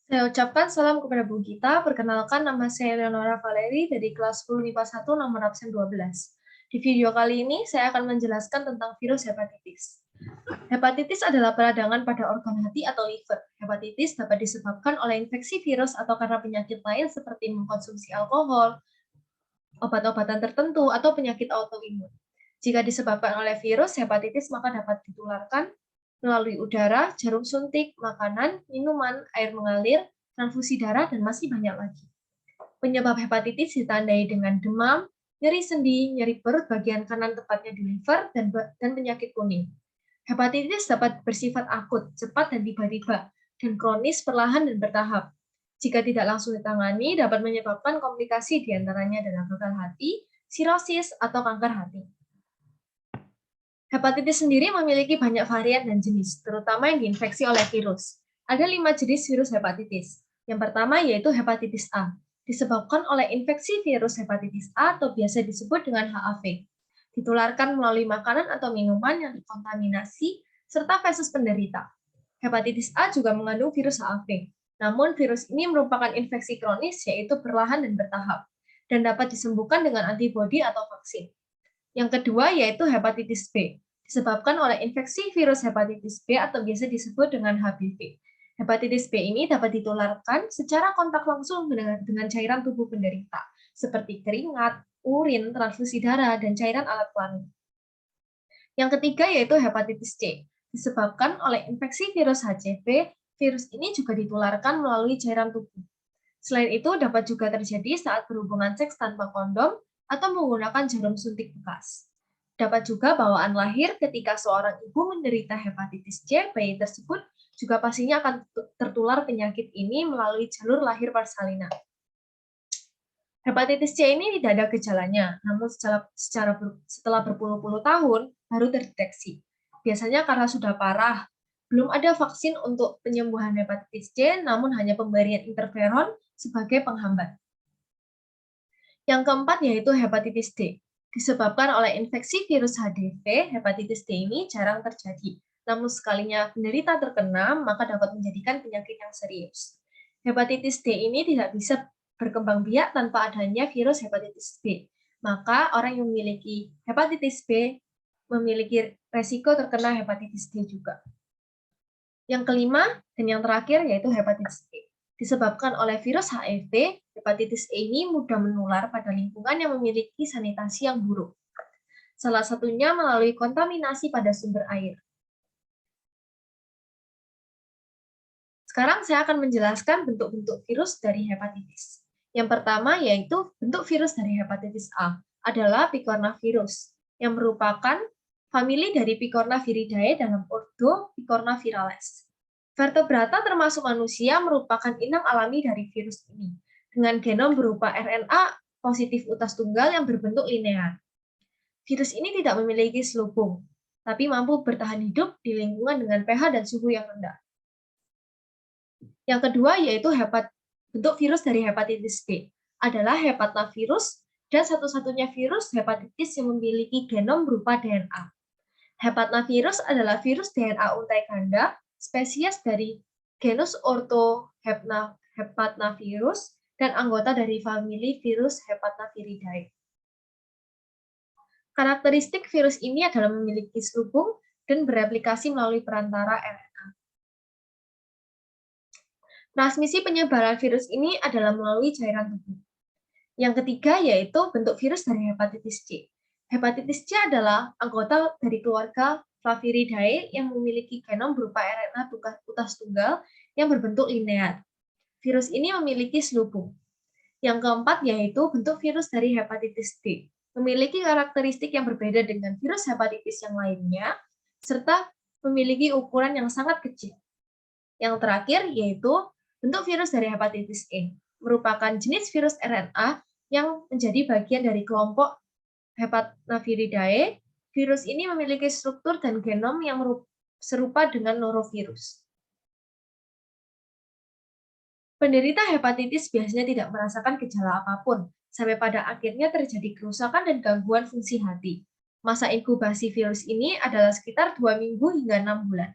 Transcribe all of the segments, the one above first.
Saya ucapkan salam kepada Bu Gita. Perkenalkan, nama saya Leonora Valeri dari kelas 10 MIPA 1 nomor absen 12. Di video kali ini, saya akan menjelaskan tentang virus hepatitis. Hepatitis adalah peradangan pada organ hati atau liver. Hepatitis dapat disebabkan oleh infeksi virus atau karena penyakit lain seperti mengkonsumsi alkohol, obat-obatan tertentu, atau penyakit autoimun. Jika disebabkan oleh virus hepatitis, maka dapat ditularkan melalui udara, jarum suntik, makanan, minuman, air mengalir, transfusi darah, dan masih banyak lagi. Penyebab hepatitis ditandai dengan demam, nyeri sendi, nyeri perut bagian kanan tepatnya di liver, dan penyakit kuning. Hepatitis dapat bersifat akut, cepat dan tiba-tiba, dan kronis perlahan dan bertahap. Jika tidak langsung ditangani, dapat menyebabkan komplikasi diantaranya adalah gagal hati, sirosis, atau kanker hati. Hepatitis sendiri memiliki banyak varian dan jenis, terutama yang diinfeksi oleh virus. Ada 5 jenis virus hepatitis. Yang pertama yaitu hepatitis A, disebabkan oleh infeksi virus hepatitis A atau biasa disebut dengan HAV. Ditularkan melalui makanan atau minuman yang dikontaminasi, serta feses penderita. Hepatitis A juga mengandung virus HAV. Namun virus ini merupakan infeksi kronis yaitu perlahan dan bertahap, dan dapat disembuhkan dengan antibodi atau vaksin. Yang kedua yaitu hepatitis B, disebabkan oleh infeksi virus hepatitis B atau biasa disebut dengan HBV. Hepatitis B ini dapat ditularkan secara kontak langsung dengan cairan tubuh penderita, seperti keringat, urin, transfusi darah, dan cairan alat kelamin. Yang ketiga yaitu hepatitis C, disebabkan oleh infeksi virus HCV. Virus ini juga ditularkan melalui cairan tubuh. Selain itu, dapat juga terjadi saat berhubungan seks tanpa kondom atau menggunakan jarum suntik bekas. Dapat juga bawaan lahir ketika seorang ibu menderita hepatitis C, bayi tersebut juga pastinya akan tertular penyakit ini melalui jalur lahir persalinan. Hepatitis C ini tidak ada gejalanya, namun setelah berpuluh-puluh tahun baru terdeteksi. Biasanya karena sudah parah, belum ada vaksin untuk penyembuhan hepatitis C, namun hanya pemberian interferon sebagai penghambat. Yang keempat yaitu hepatitis D. Disebabkan oleh infeksi virus HDV, hepatitis D ini jarang terjadi. Namun sekalinya penderita terkena, maka dapat menjadikan penyakit yang serius. Hepatitis D ini tidak bisa berkembang biak tanpa adanya virus hepatitis B. Maka orang yang memiliki hepatitis B memiliki resiko terkena hepatitis D juga. Yang kelima dan yang terakhir yaitu hepatitis E. Disebabkan oleh virus HIV, hepatitis E ini mudah menular pada lingkungan yang memiliki sanitasi yang buruk. Salah satunya melalui kontaminasi pada sumber air. Sekarang saya akan menjelaskan bentuk-bentuk virus dari hepatitis. Yang pertama yaitu bentuk virus dari hepatitis A adalah picornavirus, yang merupakan famili dari Picornaviridae dalam ordo Picornavirales. Vertebrata termasuk manusia merupakan inang alami dari virus ini, dengan genom berupa RNA positif utas tunggal yang berbentuk linear. Virus ini tidak memiliki selubung, tapi mampu bertahan hidup di lingkungan dengan pH dan suhu yang rendah. Yang kedua yaitu bentuk virus dari hepatitis B adalah hepatnavirus dan satu-satunya virus hepatitis yang memiliki genom berupa DNA. Hepatnavirus adalah virus DNA untai ganda spesies dari genus Orthohepatnavirus dan anggota dari famili virus Hepatnaviridae. Karakteristik virus ini adalah memiliki selubung dan bereplikasi melalui perantara RNA. Transmisi penyebaran virus ini adalah melalui cairan tubuh. Yang ketiga yaitu bentuk virus dari hepatitis C. Hepatitis C adalah anggota dari keluarga Flaviridae yang memiliki genom berupa RNA utas tunggal yang berbentuk linear. Virus ini memiliki selubung. Yang keempat yaitu bentuk virus dari hepatitis D. Memiliki karakteristik yang berbeda dengan virus hepatitis yang lainnya, serta memiliki ukuran yang sangat kecil. Yang terakhir yaitu bentuk virus dari hepatitis E, merupakan jenis virus RNA yang menjadi bagian dari kelompok Hepatnaviridae. Virus ini memiliki struktur dan genom yang serupa dengan norovirus. Penderita hepatitis biasanya tidak merasakan gejala apapun, sampai pada akhirnya terjadi kerusakan dan gangguan fungsi hati. Masa inkubasi virus ini adalah sekitar 2 minggu hingga 6 bulan.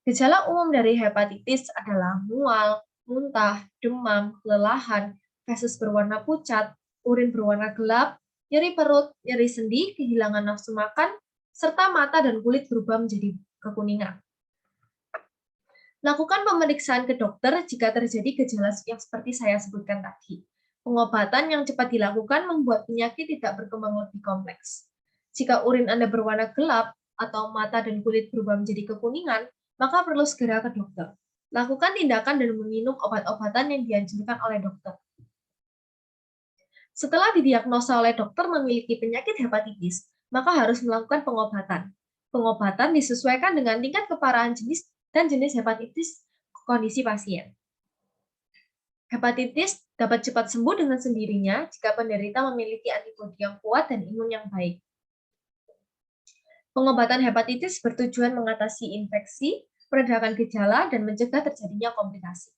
Gejala umum dari hepatitis adalah mual, muntah, demam, kelelahan, feses berwarna pucat, urin berwarna gelap, nyeri perut, nyeri sendi, kehilangan nafsu makan, serta mata dan kulit berubah menjadi kekuningan. Lakukan pemeriksaan ke dokter jika terjadi gejala yang seperti saya sebutkan tadi. Pengobatan yang cepat dilakukan membuat penyakit tidak berkembang lebih kompleks. Jika urin Anda berwarna gelap atau mata dan kulit berubah menjadi kekuningan, maka perlu segera ke dokter. Lakukan tindakan dan meminum obat-obatan yang dianjurkan oleh dokter. Setelah didiagnosa oleh dokter memiliki penyakit hepatitis, maka harus melakukan pengobatan. Pengobatan disesuaikan dengan tingkat keparahan jenis dan jenis hepatitis kondisi pasien. Hepatitis dapat cepat sembuh dengan sendirinya jika penderita memiliki antibodi yang kuat dan imun yang baik. Pengobatan hepatitis bertujuan mengatasi infeksi, meredakan gejala, dan mencegah terjadinya komplikasi.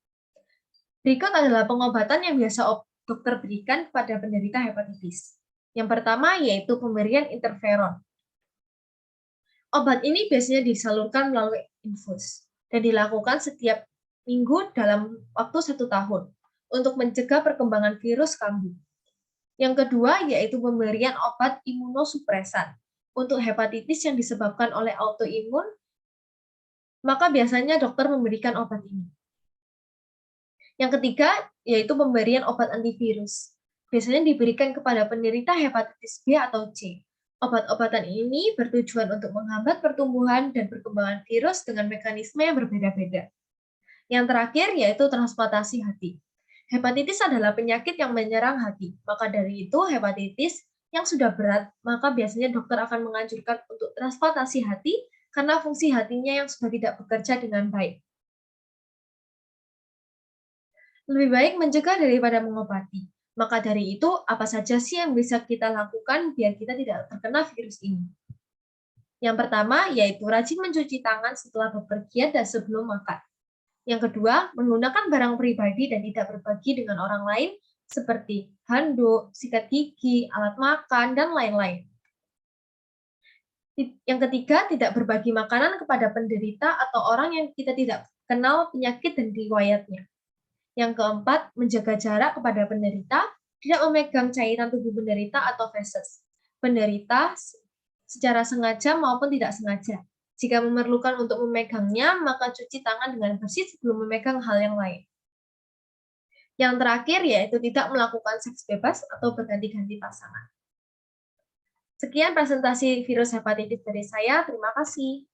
Berikut adalah pengobatan yang biasa dokter berikan kepada penderita hepatitis. Yang pertama yaitu pemberian interferon. Obat ini biasanya disalurkan melalui infus dan dilakukan setiap minggu dalam waktu 1 tahun untuk mencegah perkembangan virus kambuh. Yang kedua yaitu pemberian obat imunosupresan untuk hepatitis yang disebabkan oleh autoimun, maka biasanya dokter memberikan obat ini. Yang ketiga yaitu pemberian obat antivirus. Biasanya diberikan kepada penderita hepatitis B atau C. Obat-obatan ini bertujuan untuk menghambat pertumbuhan dan perkembangan virus dengan mekanisme yang berbeda-beda. Yang terakhir yaitu transplantasi hati. Hepatitis adalah penyakit yang menyerang hati. Maka dari itu, hepatitis yang sudah berat, maka biasanya dokter akan menganjurkan untuk transplantasi hati karena fungsi hatinya yang sudah tidak bekerja dengan baik. Lebih baik mencegah daripada mengobati. Maka dari itu, apa saja sih yang bisa kita lakukan biar kita tidak terkena virus ini? Yang pertama, yaitu rajin mencuci tangan setelah bepergian dan sebelum makan. Yang kedua, menggunakan barang pribadi dan tidak berbagi dengan orang lain, seperti handuk, sikat gigi, alat makan, dan lain-lain. Yang ketiga, tidak berbagi makanan kepada penderita atau orang yang kita tidak kenal penyakit dan riwayatnya. Yang keempat, menjaga jarak kepada penderita, tidak memegang cairan tubuh penderita atau feses. Penderita secara sengaja maupun tidak sengaja. Jika memerlukan untuk memegangnya, maka cuci tangan dengan bersih sebelum memegang hal yang lain. Yang terakhir yaitu tidak melakukan seks bebas atau berganti-ganti pasangan. Sekian presentasi virus hepatitis dari saya. Terima kasih.